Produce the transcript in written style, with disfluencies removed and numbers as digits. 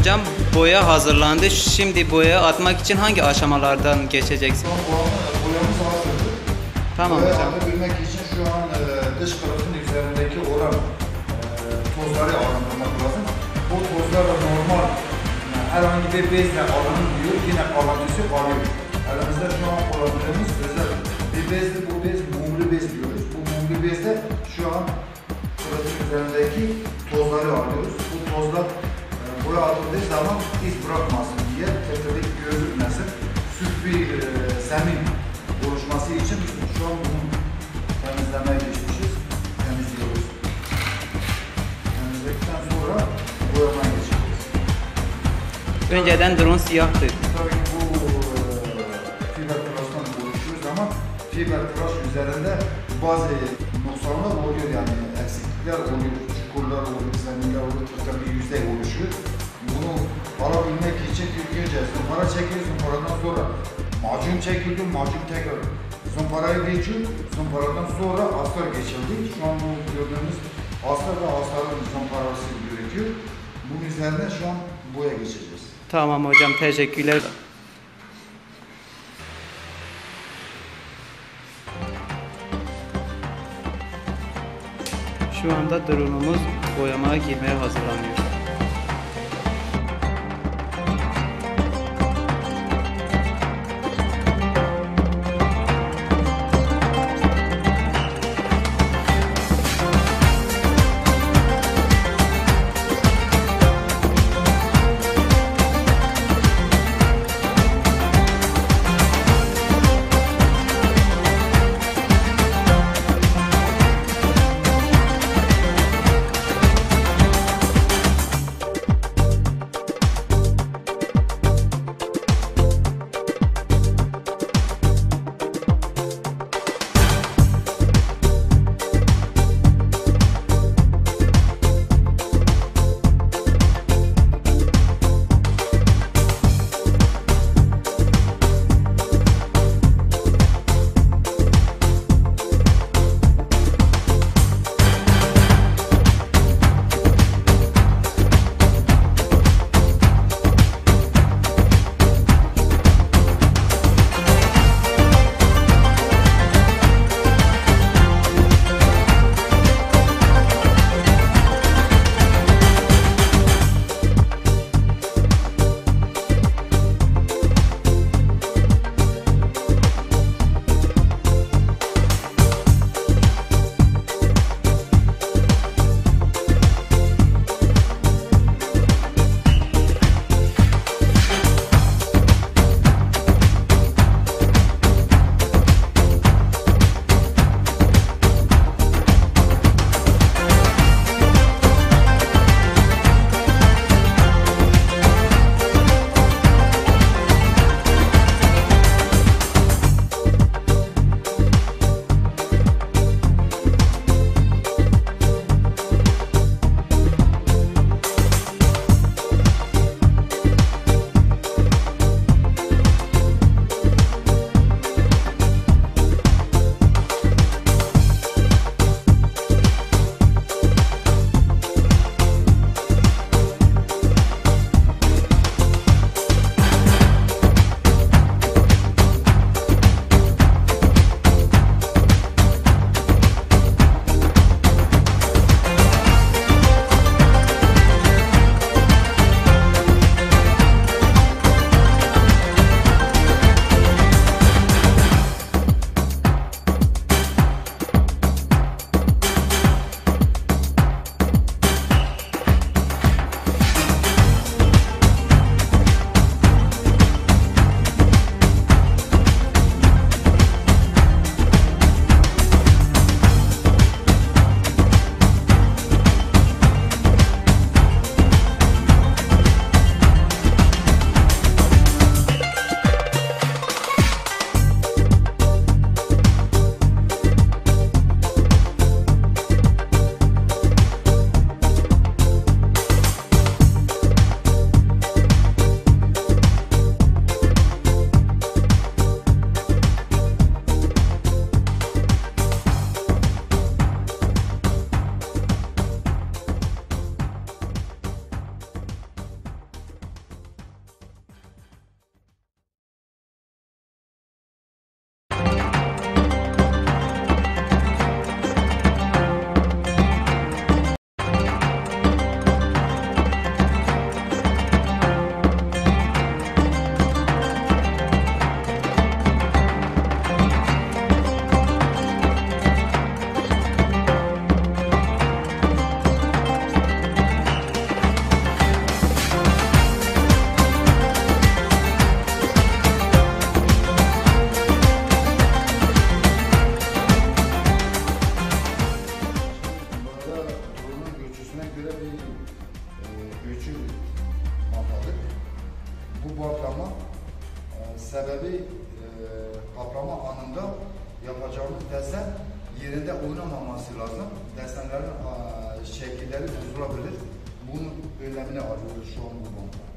hocam, boya hazırlandı. Şimdi boya atmak için hangi aşamalardan geçeceksin? Boyamız hazırdır. Tamam Boya hocam. atabilmek için şu an dış kılıfın üzerindeki olan tozları arındırmak lazım. Bu tozlar da normal herhangi bir bezle alınmıyor, yine kalıntısı kalıyor. Elimizde şu an kullandığımız özel bir bezdir. Bu bez mumlu bez diyoruz. Bu mumlu bezde şu an kılıfın üzerindeki tozları alıyoruz. Bu tozlar boya atıldığı zaman iz bırakmasın diye, tepedeki gözükmesin. Süt bir zemin oluşması için şu an bunu temizlemeye geçmişiz. Temizliyoruz. Temizledikten sonra boyamaya geçeceğiz. Önceden drone siyahtı. Tabii ki bu fiber tıraştan oluşuyoruz ama fiber tıraş üzerinde bazı noksanlar oluyor, yani eksiklikler oluyor, çukurlar oluyor, zeminler oluyor, tırtıklı bir yüzey oluşuyor. Bunu alabilmek için ilk önce zımpara çekiyoruz, zımparadan sonra macun çekildi, macun tekrar zımparayı geçiyor, zımparadan sonra astar geçildi. Şu an bu gördüğümüz astar ve astarın zımparası gerekiyor. Bunun üzerine şu an boya geçeceğiz. Tamam hocam, teşekkürler. Şu anda drone'umuz boyamaya girmeye hazırlanıyor. bu bantlama sebebi kaplama anında yapacağımız desen yerinde oynamaması lazım. Desenlerin şekilleri bozulabilir. Bunun önlemini alıyoruz şu an bu bantta.